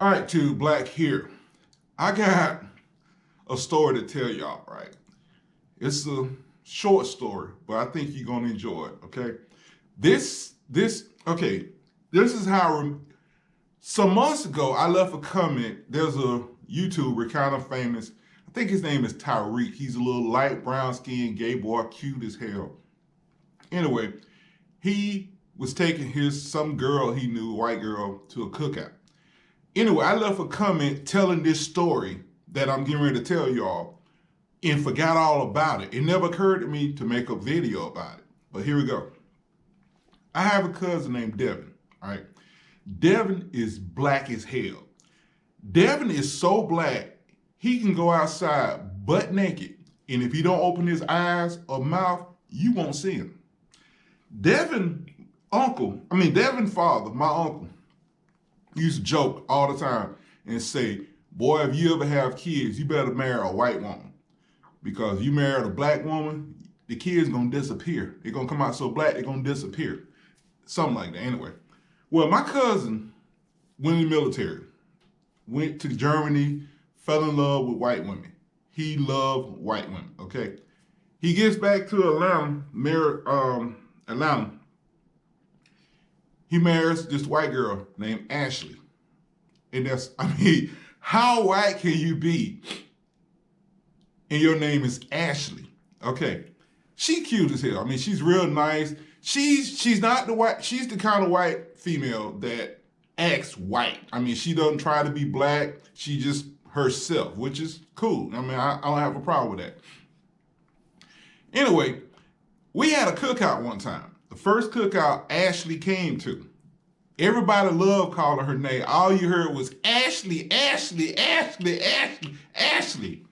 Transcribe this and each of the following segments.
All right, to Black here. I got a story to tell y'all, right? It's a short story, but I think you're gonna enjoy it, okay? Okay, this is how some months ago I left a comment. There's a YouTuber kind of famous. I think his name is Tyreek. He's a little light brown skinned gay boy, cute as hell. Anyway, he was taking some girl he knew, white girl, to a cookout. Anyway, I left a comment telling this story that I'm getting ready to tell y'all and forgot all about it. It never occurred to me to make a video about it. But here we go. I have a cousin named Devin, all right? Devin is black as hell. Devin is so black, he can go outside butt naked, and if he don't open his eyes or mouth, you won't see him. Devin father, my uncle, used to joke all the time and say, boy, if you ever have kids, you better marry a white woman. Because you marry a black woman, the kids gonna disappear. They're gonna come out so black, they're gonna disappear. Something like that, anyway. Well, my cousin went in the military, went to Germany, fell in love with white women. He loved white women, okay? He gets back to Atlanta. He marries this white girl named Ashely. And how white can you be and your name is Ashely? Okay. She cute as hell. She's real nice. She's not the white, she's the kind of white female that acts white. She doesn't try to be black. She just herself, which is cool. I don't have a problem with that. Anyway, we had a cookout one time. The first cookout Ashely came to. Everybody loved calling her name. All you heard was Ashely, Ashely, Ashely, Ashely, Ashely.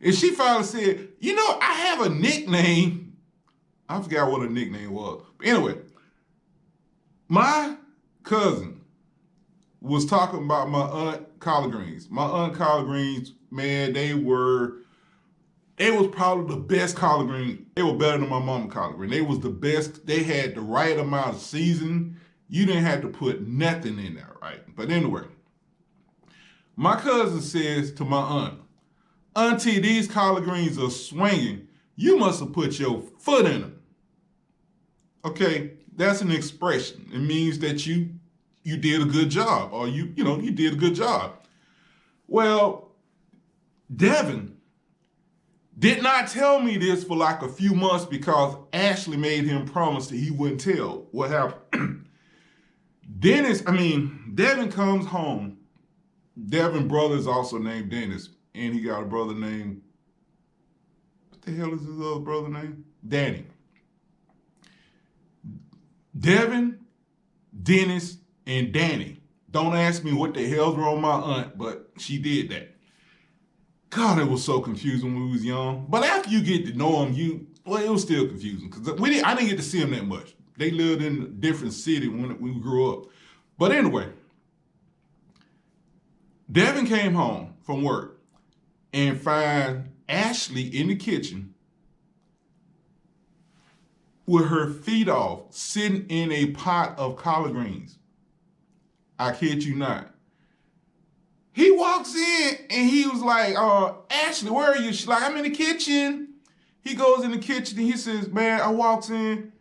And she finally said, I have a nickname. I forgot what her nickname was. But anyway, my cousin was talking about my aunt collard greens. My aunt collard greens, man, they was probably the best collard green. They were better than my mama collard green. They was the best. They had the right amount of seasoning. You didn't have to put nothing in there, right? But anyway, my cousin says to my aunt, Auntie, these collard greens are swinging. You must have put your foot in them. Okay, that's an expression. It means that you did a good job, or you did a good job. Well, Devin did not tell me this for like a few months because Ashely made him promise that he wouldn't tell what happened. Devin comes home. Devin's brother is also named Dennis, and he got a brother named, what the hell is his other brother name? Danny. Devin, Dennis, and Danny. Don't ask me what the hell's wrong with my aunt, but she did that. God, it was so confusing when we was young. But after you get to know them, it was still confusing because I didn't get to see them that much. They lived in a different city when we grew up. But anyway, Devin came home from work and find Ashely in the kitchen with her feet off, sitting in a pot of collard greens. I kid you not. He walks in and he was like, Ashely, where are you? She's like, I'm in the kitchen. He goes in the kitchen and he says, man, I walks in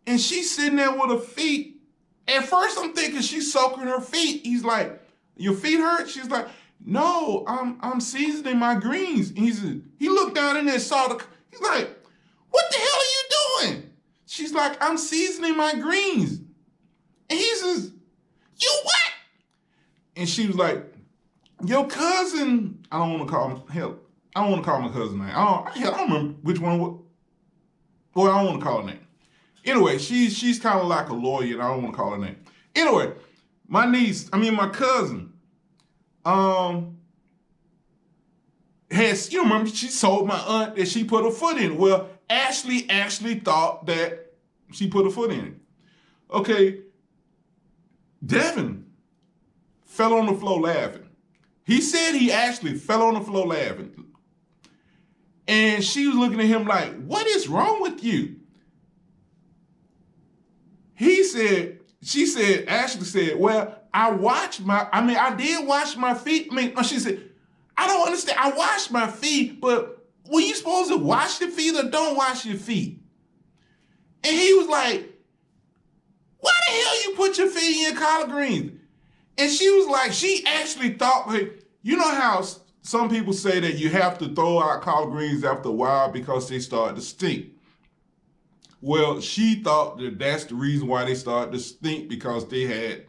and she's sitting there with her feet. At first I'm thinking she's soaking her feet. He's like, your feet hurt? She's like, no, I'm seasoning my greens. And he looked down in there and saw he's like, what the hell are you doing? She's like, I'm seasoning my greens. And he says, you what? And she was like, your cousin, I don't want to call my cousin name. I don't remember which one. Well, I don't want to call her name. Anyway, she's kind of like a lawyer, and I don't want to call her name. Anyway, my cousin, remember she told my aunt that she put her foot in it. Well, Ashely actually thought that she put her foot in it. Okay, Devin fell on the floor laughing. He said he actually fell on the floor laughing. And she was looking at him like, what is wrong with you? Ashely said, well, I did wash my feet. I mean, she said, I don't understand. I washed my feet, but were you supposed to wash your feet or don't wash your feet? And he was like, why the hell you put your feet in your collard greens? And she was like, she actually thought, like, you know how some people say that you have to throw out collard greens after a while because they start to stink. Well, she thought that that's the reason why they started to stink, because they had.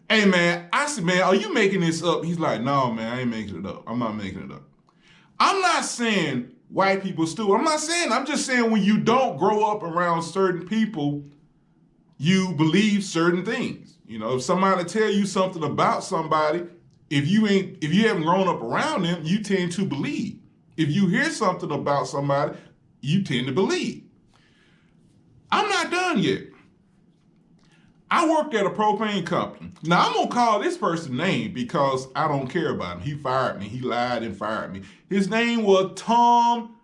Hey, man, I said, man, are you making this up? He's like, no, man, I ain't making it up. I'm not making it up. I'm not saying white people stupid. I'm just saying when you don't grow up around certain people, you believe certain things. You know, if somebody tell you something about somebody, if you haven't grown up around them, you tend to believe. If you hear something about somebody, you tend to believe. I'm not done yet. I worked at a propane company. Now, I'm going to call this person's name because I don't care about him. He fired me. He lied and fired me. His name was Tom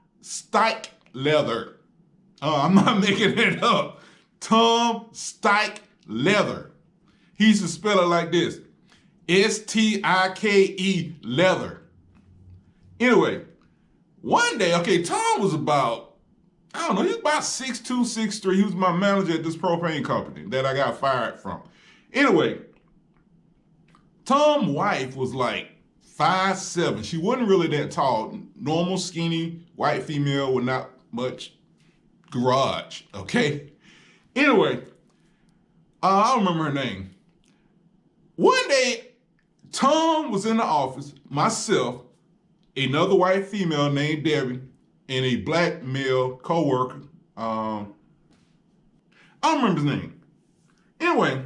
Leather. I'm not making it up. Tom Leather. He used to spell it like this. Stike Leather. Anyway, one day, okay, Tom was about, I don't know, he was about 6'2", 6'3". He was my manager at this propane company that I got fired from. Anyway, Tom's wife was like 5'7". She wasn't really that tall. Normal, skinny, white female with not much garage, okay? Anyway, I don't remember her name. One day, Tom was in the office, myself, another white female named Debbie, and a black male co-worker. I don't remember his name. Anyway,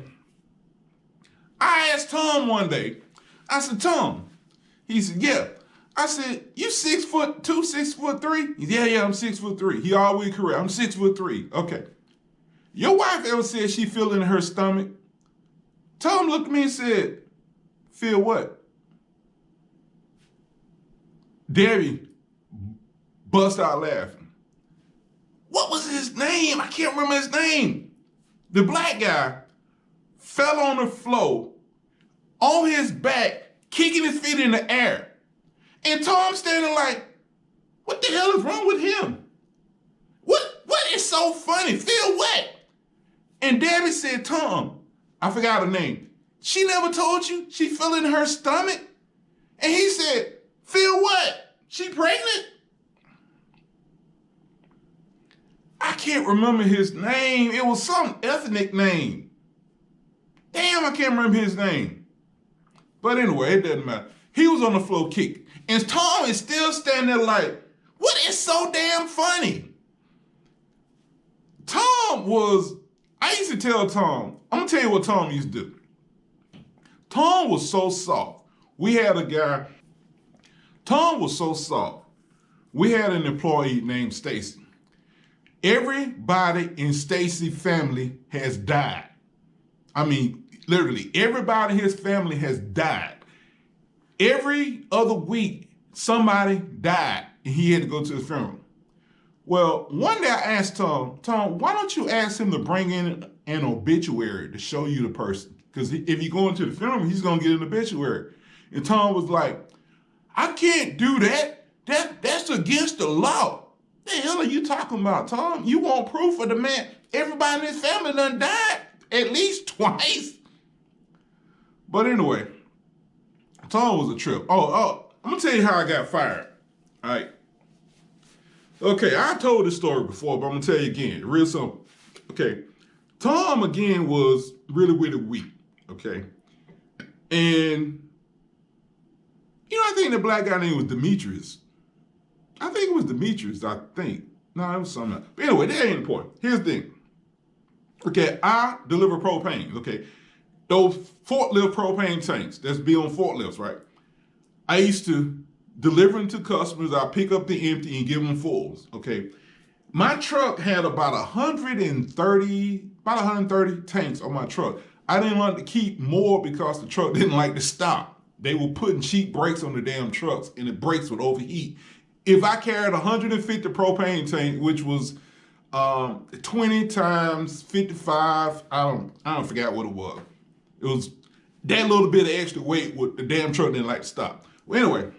I asked Tom one day, I said, Tom, he said, yeah. I said, you 6'2", 6'3"? Yeah, I'm 6'3". He always correct. I'm 6'3". Okay. Your wife ever said she feel it in her stomach? Tom looked at me and said, feel what? Debbie bust out laughing. What was his name? I can't remember his name. The black guy fell on the floor, on his back, kicking his feet in the air. And Tom standing like, what the hell is wrong with him? What is so funny? Feel what? And Debbie said, Tom, I forgot her name. She never told you she fell in her stomach? And he said, feel what? She pregnant? I can't remember his name. It was some ethnic name. Damn, I can't remember his name. But anyway, it doesn't matter. He was on the floor kicking. And Tom is still standing there like, what is so damn funny? I used to tell Tom, I'm going to tell you what Tom used to do. Tom was so soft. Tom was so soft. We had an employee named Stacy. Everybody in Stacy's family has died. I mean, literally, everybody in his family has died. Every other week, somebody died and he had to go to the funeral. Well, one day I asked Tom, why don't you ask him to bring in an obituary to show you the person? Because if you go into the funeral, he's going to get an obituary. And Tom was like, I can't do that. That's against the law. The hell are you talking about, Tom? You want proof of the man? Everybody in his family done died at least twice. But anyway, Tom was a trip. Oh, I'm going to tell you how I got fired. All right. Okay, I told this story before, but I'm going to tell you again. Real simple. Okay. Tom, again, was really, really weak. Okay. And, I think the black guy name was Demetrius. I think it was Demetrius, No, it was something else. But anyway, that ain't important. Here's the thing. Okay, I deliver propane. Okay. Those forklift propane tanks that's be on forklifts, right? I used to deliver them to customers. I pick up the empty and give them fulls. Okay. My truck had about 130 tanks on my truck. I didn't want to keep more because the truck didn't like to stop. They were putting cheap brakes on the damn trucks and the brakes would overheat. If I carried 150 propane tank, which was 20 times 55, I don't forget what it was. It was that little bit of extra weight with the damn truck didn't like to stop. Well, anyway,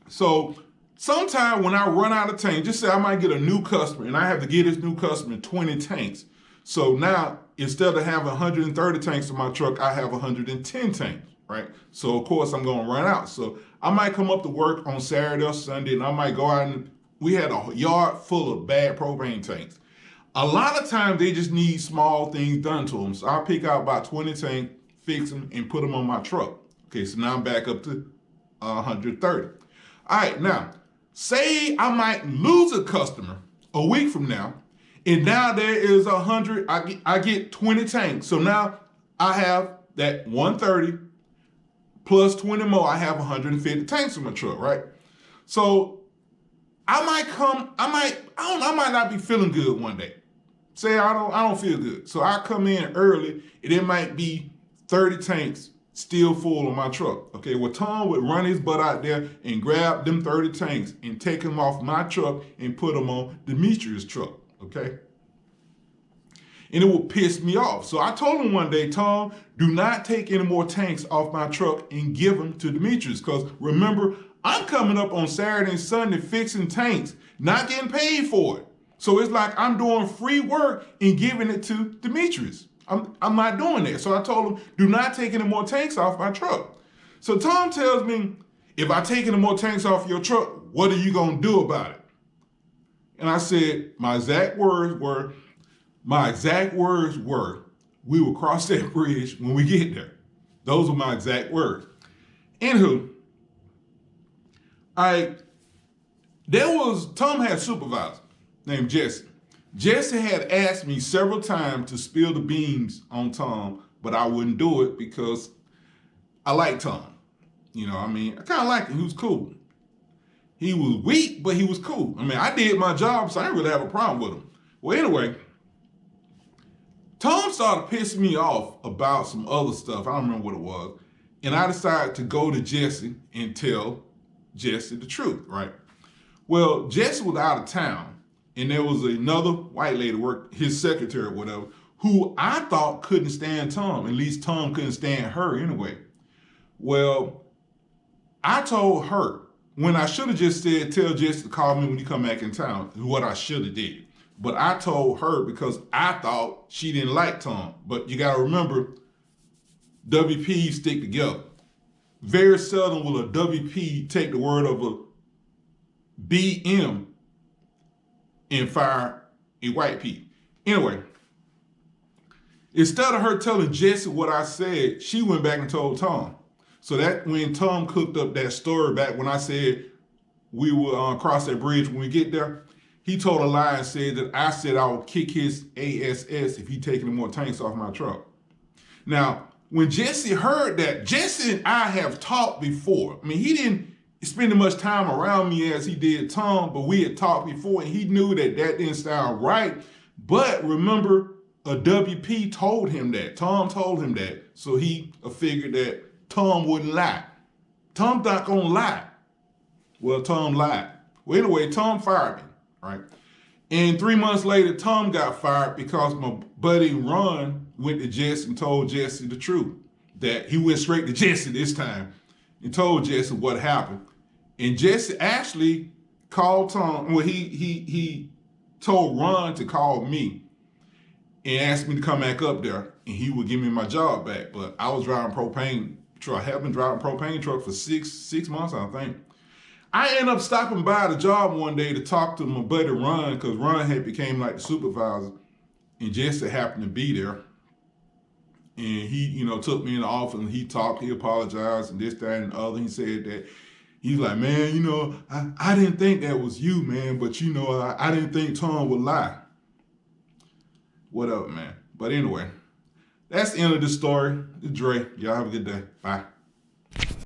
so sometime when I run out of tank, just say I might get a new customer and I have to give this new customer 20 tanks. So now instead of having 130 tanks in my truck, I have 110 tanks, right? So of course I'm gonna run out. So I might come up to work on Saturday or Sunday and I might go out and we had a yard full of bad propane tanks. A lot of times they just need small things done to them. So I'll pick out about 20 tanks, fix them, and put them on my truck. Okay, so now I'm back up to 130. All right, now, say I might lose a customer a week from now, and now there is 100, I get 20 tanks. So now I have that 130 plus 20 more, I have 150 tanks in my truck, right? So I might not be feeling good one day. Say I don't feel good. So I come in early and it might be 30 tanks still full on my truck. Okay, well Tom would run his butt out there and grab them 30 tanks and take them off my truck and put them on Demetrius' truck, okay? And it would piss me off. So I told him one day, Tom, do not take any more tanks off my truck and give them to Demetrius. Because remember, I'm coming up on Saturday and Sunday fixing tanks, not getting paid for it. So it's like I'm doing free work and giving it to Demetrius. I'm not doing that. So I told him, do not take any more tanks off my truck. So Tom tells me, if I take any more tanks off your truck, what are you going to do about it? And I said, my exact words were, we will cross that bridge when we get there. Those were my exact words. Anywho, Tom had a supervisor named Jesse. Jesse had asked me several times to spill the beans on Tom, but I wouldn't do it because I like Tom. You know, I mean, I kind of liked him. He was cool. He was weak, but he was cool. I mean, I did my job, so I didn't really have a problem with him. Well, anyway, Tom started pissing me off about some other stuff. I don't remember what it was. And I decided to go to Jesse and tell Jesse the truth, right? Well, Jesse was out of town, and there was another white lady, worked his secretary or whatever, who I thought couldn't stand Tom. At least Tom couldn't stand her anyway. Well, I told her, when I should have just said, tell Jesse to call me when you come back in town, what I should have did. But I told her because I thought she didn't like Tom. But you got to remember, WPs stick together. Very seldom will a WP take the word of a BM and fire a white P. Anyway, instead of her telling Jesse what I said, she went back and told Tom. So that when Tom cooked up that story back when I said we will cross that bridge when we get there, he told a lie and said that I said I would kick his ass if he taking any more tanks off my truck. Now, when Jesse heard that, Jesse and I have talked before. I mean, he didn't spend as much time around me as he did Tom, but we had talked before and he knew that that didn't sound right. But remember, a WP told him that. Tom told him that. So he figured that Tom wouldn't lie. Tom's not gonna lie. Well, Tom lied. Well, anyway, Tom fired me, right? And 3 months later, Tom got fired because my buddy Ron went to Jesse and told Jesse the truth. That he went straight to Jesse this time and told Jesse what happened. And Jesse actually called Tom, well, he told Ron to call me and asked me to come back up there and he would give me my job back. But I was driving propane truck. I have been driving propane truck for six months, I think. I ended up stopping by the job one day to talk to my buddy Ron because Ron had became like the supervisor and Jesse happened to be there. And he, took me in the office and he talked, he apologized and this, that, and the other. He said that, he's like, man, I didn't think that was you, man, but I didn't think Tom would lie. Whatever, man. But anyway, that's the end of the story. It's Dre. Y'all have a good day. Bye.